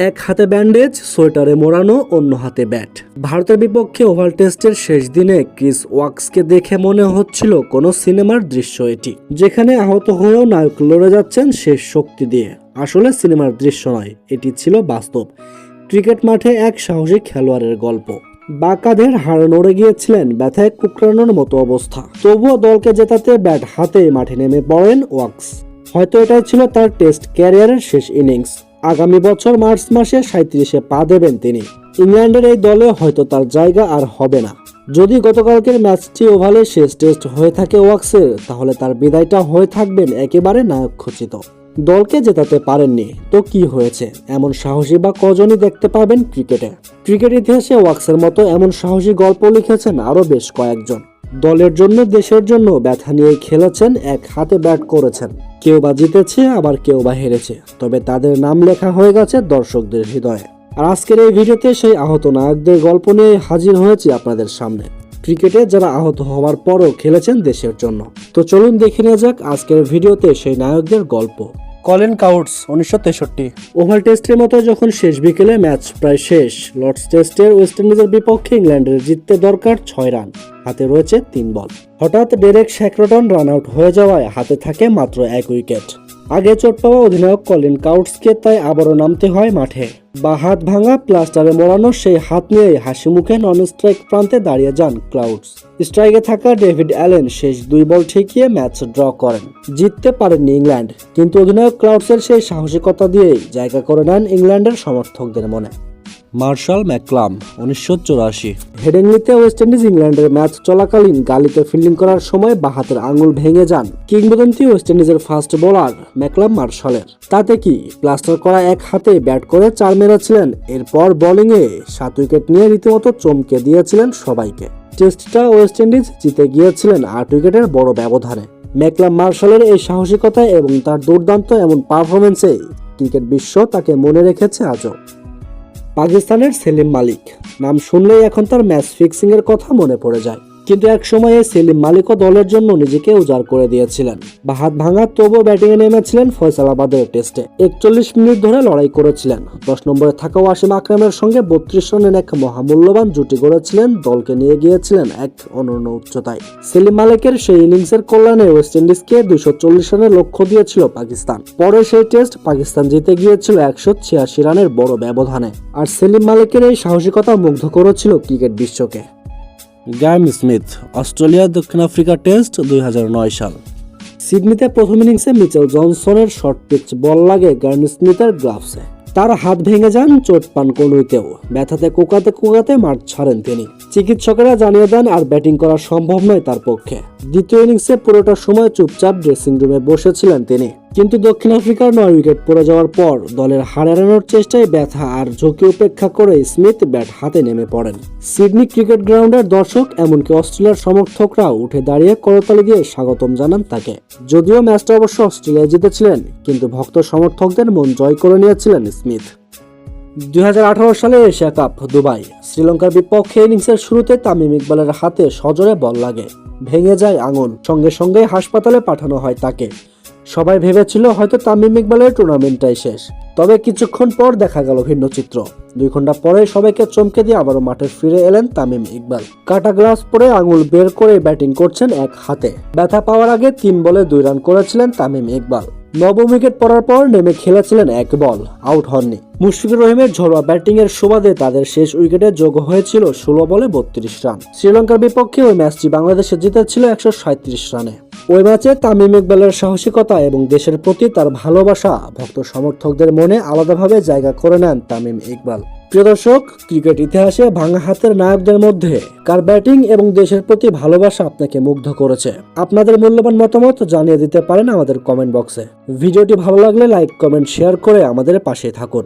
এক হাতে ব্যান্ডেজ, সোয়েটারে মোড়ানো, অন্য হাতে ব্যাট। ভারতের বিপক্ষে ওভাল টেস্টের শেষ দিনে ক্রিস ওয়াকসকে দেখে মনে হচ্ছিল কোনো সিনেমার দৃশ্য এটি, যেখানে আহত হয়েও নায়ক লড়ে যাচ্ছেন শেষ শক্তি দিয়ে। আসলে সিনেমার দৃশ্য নয়, এটি ছিল বাস্তব ক্রিকেট মাঠে এক সাহসী খেলোয়াড়ের গল্প। বা কাঁধের হাড় নড়ে গিয়েছিলেন, ব্যথায় কুকরানোর মতো অবস্থা, তবুও দলকে জেতাতে ব্যাট হাতে মাঠে নেমে পড়েন ওয়াকস। হয়তো এটাই ছিল তার টেস্ট ক্যারিয়ারের শেষ ইনিংস। আগামী বছর মার্চ মাসে 37-এ পা দেবেন তিনি। ইংল্যান্ডের এই দলে হয়তো তার জায়গা আর হবে না। যদি গতকালকের ম্যাচটি ওভালে শেষ টেস্ট হয়ে থাকে ওয়াকসের, তাহলে তার বিদায়টা হয়ে থাকবেন একেবারে নায়ক খচিত। দলকে জেতাতে পারেননি তো কি হয়েছে, এমন সাহসী বা কজনই দেখতে পাবেন ক্রিকেটে। ক্রিকেট ইতিহাসে ওয়াকসের মতো এমন সাহসী গল্প লিখেছেন আরো বেশ কয়েকজন। দলের জন্য, দেশের জন্য ব্যথা নিয়ে খেলেছেন, এক হাতে ব্যাট করেছেন। কেউ বা জিতেছে, আবার কেউ বা হেরেছে, তবে তাদের নাম লেখা হয়ে গেছে দর্শকদের হৃদয়ে। আর আজকের এই ভিডিওতে সেই আহত নায়কদের গল্প নিয়ে হাজির হয়েছি আপনাদের সামনে। ক্রিকেটে যারা আহত হওয়ার পরও খেলেছেন দেশের জন্য। তো চলুন দেখে নেওয়া যাক আজকের ভিডিওতে সেই নায়কদের গল্প। কলিন কাউটস 1963। ওভাল টেস্টের মতো যখন শেষ বিকেলে ম্যাচ প্রায় শেষ, লর্ডস টেস্টের ওয়েস্ট ইন্ডিজের বিপক্ষে ইংল্যান্ডের জিততে দরকার 6 রান, হাতে রয়েছে 3 বল। হঠাৎ ডেরেক শ্যাকরটন রান আউট হয়ে যাওয়ায় হাতে থাকে মাত্র 1 উইকেট। আগে চোট পাওয়া অধিনায়ক কলিন কাউটসকে তাই আবারও নামতে হয় মাঠে। বা হাত ভাঙা, প্লাস্টারে মোড়ানো সেই হাত নিয়েই হাসি মুখে নন স্ট্রাইক প্রান্তে দাঁড়িয়ে যান ক্লাউডস। স্ট্রাইকে থাকা ডেভিড অ্যালেন শেষ 2 বল ঠেকিয়ে ম্যাচ ড্র করেন। জিততে পারেননি ইংল্যান্ড, কিন্তু অধিনায়ক ক্লাউডসের সেই সাহসিকতা দিয়েই জায়গা করে নেন ইংল্যান্ডের সমর্থকদের মনে। মার্শাল ম্যাকলাম 1984। হেডিংলিতে ওয়েস্ট ইন্ডিজ ইংল্যান্ডের ম্যাচ চলাকালীন গালিতে ফিল্ডিং করার সময় বাঁ হাতের আঙুল ভেঙে যান কিংবদন্তি ওয়েস্ট ইন্ডিজের ফাস্ট বোলার ম্যাকলাম মার্শালের। তাতে কি, প্লাস্টার করা এক হাতে ব্যাট করে 4 মেরেছিলেন। এরপর বোলিংয়ে 7 উইকেট নিয়ে রীতিমতো চমকে দিয়েছিলেন সবাইকে। টেস্টটা ওয়েস্ট ইন্ডিজ জিতে গিয়েছিলেন 8 উইকেটের বড় ব্যবধানে। ম্যাকলাম মার্শালের এই সাহসিকতা এবং তার দুর্দান্ত এমন পারফরমেন্সে ক্রিকেট বিশ্ব তাকে মনে রেখেছে আজও। পাকিস্তানের সেলিম মালিক নাম শুনলেই এখন তার ম্যাচ ফিক্সিং এর কথা মনে পড়ে যায়, কিন্তু এক সময়ে সেলিম মালিকও দলের জন্য নিজেকে উজাড় করে দিয়েছিলেন। বা হাত ভাঙা, তবুও ব্যাটিংয়ে নেমেছিলেন ফয়সালাবাদের টেস্টে। 41 মিনিট ধরে লড়াই করেছিলেন। 10 নম্বরে থাকা ওয়াসিম আকরামের সঙ্গে 32 রানের এক মহামূল্যবান জুটি গড়েছিলেন, দলকে নিয়ে গিয়েছিলেন এক অনন্য উচ্চতায়। সেলিম মালিকের সেই ইনিংসের কল্যাণে ওয়েস্ট ইন্ডিজকে 240 রানের লক্ষ্য দিয়েছিল পাকিস্তান। পরে সেই টেস্ট পাকিস্তান জিতে গিয়েছিল 186 রানের বড় ব্যবধানে। আর সেলিম মালিকের এই সাহসিকতা মুগ্ধ করেছিল ক্রিকেট বিশ্বকে। গ্রাহাম স্মিথ, অস্ট্রেলিয়া দক্ষিণ আফ্রিকা টেস্ট 2009 সাল। সিডনিতে প্রথম ইনিংসে মিচেল জনসনের শর্ট পিচ বল লাগে গ্রাহাম স্মিথের গ্লাভসে। তার হাত ভেঙে যান, চোট পান কনুইতেও। ব্যথাতে কোকাতে মাঠ ছাড়েন তিনি। চিকিৎসকেরা জানিয়ে দেন আর ব্যাটিং করা সম্ভব নয় তার পক্ষে। দ্বিতীয় ইনিংসে পুরোটা সময় চুপচাপ ড্রেসিং রুমে বসেছিলেন তিনি। কিন্তু দক্ষিণ আফ্রিকার 9 উইকেট পড়ে যাওয়ার পর দলের হার এড়ানোর চেষ্টায় ব্যথা আর ঝুঁকি উপেক্ষা করে স্মিথ ব্যাট হাতে নেমে পড়েন। সিডনি ক্রিকেট গ্রাউন্ডের দর্শক, এমনকি অস্ট্রেলিয়ার সমর্থকরাও উঠে দাঁড়িয়ে করতালি দিয়ে স্বাগতম জানান তাকে। যদিও ম্যাচটা অবশ্য অস্ট্রেলিয়া জিতেছিলেন, কিন্তু ভক্ত সমর্থকদের মন জয় করে নিয়েছিলেন স্মিথ। 2018 সালে এশিয়া কাপ দুবাই। শ্রীলঙ্কার বিপক্ষে ইনিংসের শুরুতে তামিম ইকবালের হাতে সজোরে বল লাগে, ভেঙে যায় আঙুল। সঙ্গে সঙ্গে হাসপাতালে পাঠানো হয় তাকে। সবাই ভেবেছিল হয়তো তামিম ইকবালের টুর্নামেন্টটাই শেষ। তবে কিছুক্ষণ পর দেখা গেল ভিন্ন চিত্র। 2 ঘন্টা পরে সবাইকে চমকে দিয়ে আবারও মাঠে ফিরে এলেন তামিম ইকবাল। কাটা গ্লাভস পরে আঙুল বের করে ব্যাটিং করছেন এক হাতে। ব্যথা পাওয়ার আগে 3 বলে 2 রান করেছিলেন তামিম ইকবাল। 9 উইকেট পড়ার পর নেমে খেলেছিলেন 1 বল, আউট হননি। মুশফিকুর রহিমের ঝড়োয়া ব্যাটিং এর সুবাদে তাদের শেষ উইকেটে যোগ হয়েছিল 16 বলে 32 রান। শ্রীলঙ্কার বিপক্ষে ওই ম্যাচটি বাংলাদেশে জিতেছিল 137 রানে। ওই ম্যাচে তামিম ইকবালের সাহসিকতা এবং দেশের প্রতি তার ভালোবাসা ভক্ত সমর্থকদের মনে আলাদাভাবে জায়গা করে নেন তামিম ইকবাল। প্রিয় দর্শক, ক্রিকেট ইতিহাসে ভাঙা হাতের নায়কদের মধ্যে কার ব্যাটিং এবং দেশের প্রতি ভালোবাসা আপনাকে মুগ্ধ করেছে? আপনাদের মূল্যবান মতামত জানিয়ে দিতে পারেন আমাদের কমেন্ট বক্সে। ভিডিওটি ভালো লাগলে লাইক, কমেন্ট, শেয়ার করে আমাদের পাশে থাকুন।